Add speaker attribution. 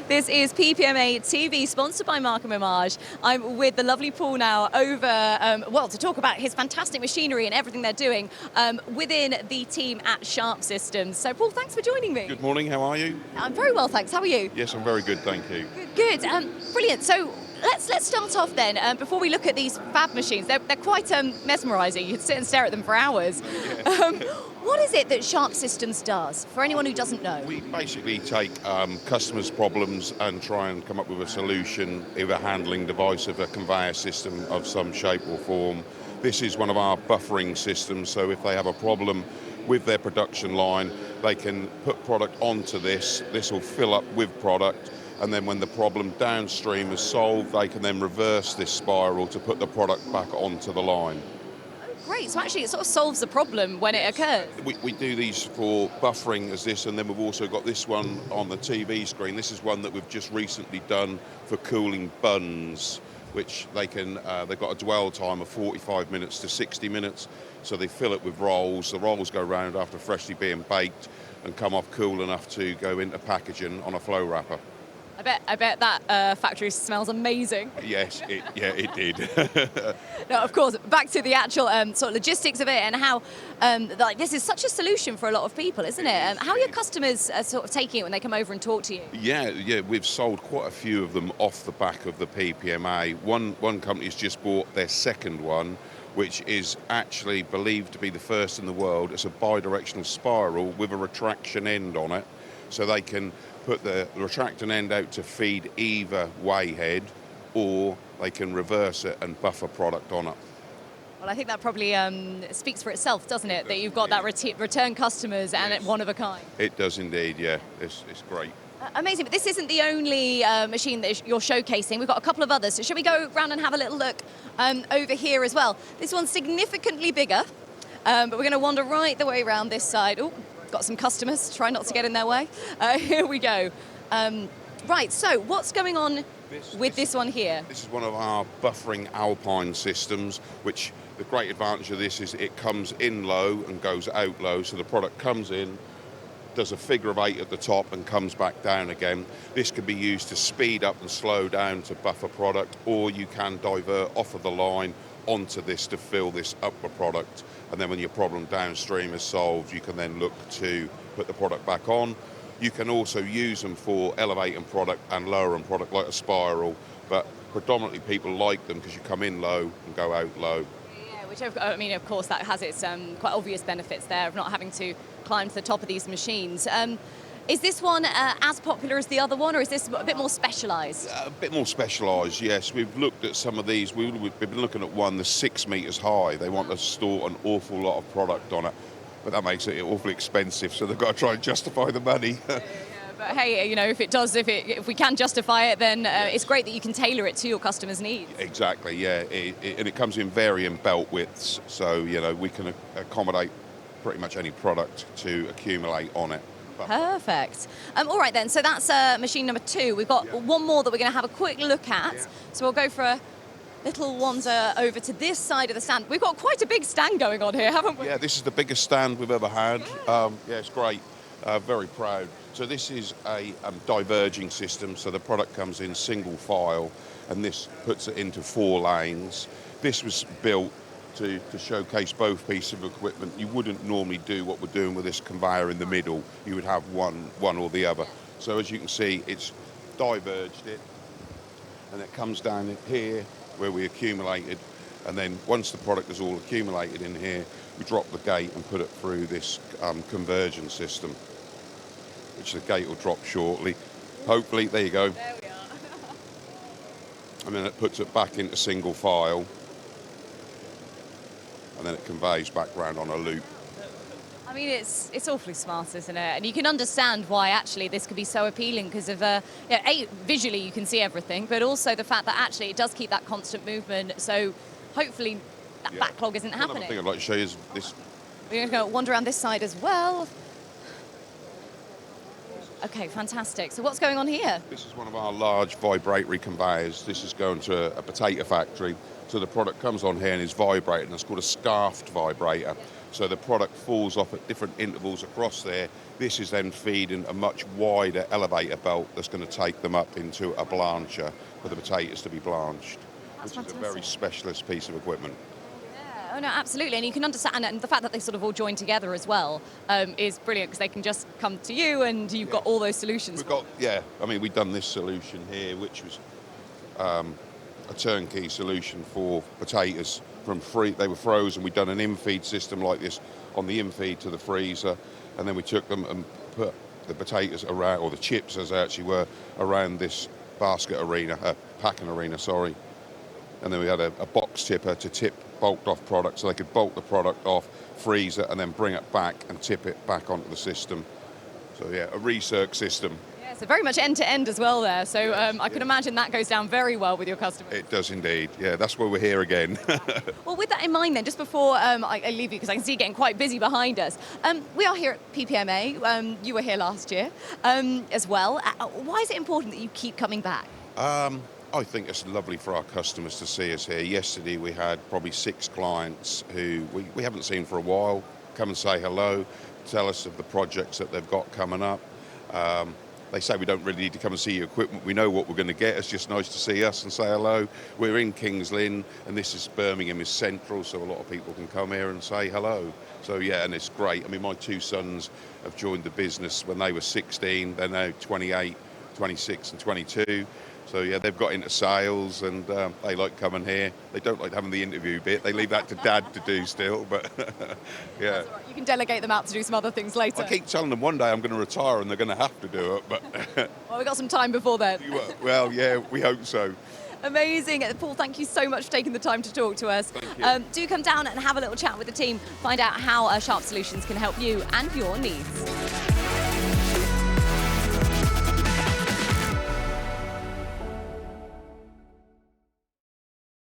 Speaker 1: This is PPMA TV, sponsored by Mark and Mamage. I'm with the lovely Paul now over, to talk about his fantastic machinery and everything they're doing within the team at Sharp Systems. So, Paul, thanks for joining me.
Speaker 2: Good morning, how are you?
Speaker 1: I'm very well, thanks. How are you?
Speaker 2: Yes, I'm very good, thank you.
Speaker 1: Good. Brilliant. So, let's start off then. Before we look at these fab machines, they're quite mesmerising. You could sit and stare at them for hours.
Speaker 2: Yeah.
Speaker 1: What is it that Sharp Systems does, for anyone who doesn't know?
Speaker 2: We basically take customers' problems and try and come up with a solution, either a handling device of a conveyor system of some shape or form. This is one of our buffering systems, so if they have a problem with their production line, they can put product onto this. This will fill up with product, and then when the problem downstream is solved, they can then reverse this spiral to put the product back onto the line.
Speaker 1: Great, so actually it sort of solves the problem when it occurs.
Speaker 2: We do these for buffering as this, and then we've also got this one on the TV screen. This is one that we've just recently done for cooling buns, which they've got a dwell time of 45 minutes to 60 minutes. So they fill it with rolls. The rolls go round after freshly being baked and come off cool enough to go into packaging on a flow wrapper.
Speaker 1: I bet that factory smells amazing.
Speaker 2: Yes, it did.
Speaker 1: No, of course. Back to the actual sort of logistics of it and how this is such a solution for a lot of people, isn't it? How are your customers sort of taking it when they come over and talk to you?
Speaker 2: Yeah, we've sold quite a few of them off the back of the PPMA. One company's just bought their second one, which is actually believed to be the first in the world. It's a bi-directional spiral with a retraction end on it, so they can put the retracting end out to feed either way head, or they can reverse it and buffer product on it.
Speaker 1: Well, I think that probably speaks for itself, doesn't it? That you've got that return customers and
Speaker 2: Yes.
Speaker 1: one of a kind.
Speaker 2: It does indeed, yeah. It's great.
Speaker 1: Amazing, but this isn't the only machine that you're showcasing. We've got a couple of others. So shall we go around and have a little look over here as well? This one's significantly bigger, but we're going to wander right the way around this side. Oh, got some customers. Try not to get in their way. Here we go. Right, so what's going on with this one here?
Speaker 2: This is one of our buffering alpine systems, which the great advantage of this is it comes in low and goes out low. So the product comes in, does a figure of 8 at the top and comes back down again. This can be used to speed up and slow down to buffer product, or you can divert off of the line onto this to fill this upper product. And then when your problem downstream is solved, you can then look to put the product back on. You can also use them for elevating product and lowering product like a spiral, but predominantly people like them because you come in low and go out low.
Speaker 1: Which, of course, that has its quite obvious benefits there of not having to climb to the top of these machines. Is this one as popular as the other one, or is this a bit more specialised?
Speaker 2: A bit more specialised, yes. We've looked at some of these. We've been looking at one that's 6 metres high. They want to store an awful lot of product on it, but that makes it awfully expensive, so they've got to try and justify the money.
Speaker 1: But hey, if we can justify it, then it's great that you can tailor it to your customers' needs.
Speaker 2: Exactly, yeah. And it comes in varying belt widths, so we can accommodate pretty much any product to accumulate on it.
Speaker 1: Perfect. All right then, so that's machine number 2. We've got one more that we're going to have a quick look at. Yeah. So we'll go for a little wander over to this side of the stand. We've got quite a big stand going on here, haven't we?
Speaker 2: Yeah, this is the biggest stand we've ever had. Yeah, it's great. Very proud. So this is a diverging system, so the product comes in single file, and this puts it into 4 lanes. This was built to showcase both pieces of equipment. You wouldn't normally do what we're doing with this conveyor in the middle. You would have one or the other. So as you can see, it's diverged it, and it comes down here where we accumulated, and then once the product is all accumulated in here, we drop the gate and put it through this conversion system, which the gate will drop shortly. Hopefully, there you go.
Speaker 1: There we are.
Speaker 2: And then it puts it back into single file, and then it conveys back round on a loop.
Speaker 1: I mean, it's awfully smart, isn't it? And you can understand why actually this could be so appealing because of, visually you can see everything, but also the fact that actually it does keep that constant movement. So hopefully that backlog isn't happening.
Speaker 2: Another thing I'd like to show you is this.
Speaker 1: We're going to go wander around this side as well. Okay, fantastic. So what's going on here?
Speaker 2: This is one of our large vibratory conveyors. This is going to a potato factory. So the product comes on here and is vibrating. It's called a scarfed vibrator. So the product falls off at different intervals across there. This is then feeding a much wider elevator belt that's going to take them up into a blancher for the potatoes to be blanched,
Speaker 1: That's
Speaker 2: which is a
Speaker 1: fantastic.
Speaker 2: very specialist piece of equipment.
Speaker 1: Yeah, oh no, absolutely, and you can understand, and the fact that they sort of all join together as well is brilliant because they can just come to you and you've got all those solutions.
Speaker 2: We've got, I mean, we've done this solution here, which was a turnkey solution for potatoes from they were frozen. We'd done an in-feed system like this on the in-feed to the freezer, and then we took them and put the potatoes around, or the chips as they actually were, around this packing arena, sorry. And then we had a box tipper to tip bulked off product, so they could bulk the product off, freeze it, and then bring it back and tip it back onto the system. So yeah, a recirc system.
Speaker 1: Yeah, so very much end-to-end as well there, so I can imagine that goes down very well with your customers.
Speaker 2: It does indeed, yeah, that's why we're here again.
Speaker 1: Well, with that in mind then, just before I leave you, because I can see you getting quite busy behind us, we are here at PPMA, you were here last year as well. Why is it important that you keep coming back?
Speaker 2: I think it's lovely for our customers to see us here. Yesterday we had probably 6 clients who we haven't seen for a while come and say hello, tell us of the projects that they've got coming up. They say we don't really need to come and see your equipment. We know what we're going to get. It's just nice to see us and say hello. We're in Kings Lynn, and this is Birmingham is central, so a lot of people can come here and say hello. So yeah, and it's great. I mean, my 2 sons have joined the business when they were 16. They're now 28, 26 and 22. So yeah, they've got into sales and they like coming here. They don't like having the interview bit. They leave that to Dad to do still, but yeah.
Speaker 1: That's all right. You can delegate them out to do some other things later.
Speaker 2: I keep telling them one day I'm going to retire and they're going to have to do it, but...
Speaker 1: Well, we've got some time before then.
Speaker 2: Well, yeah, we hope so.
Speaker 1: Amazing. Paul, thank you so much for taking the time to talk to us.
Speaker 2: Thank you.
Speaker 1: Do come down and have a little chat with the team, find out how Sharp Solutions can help you and your needs.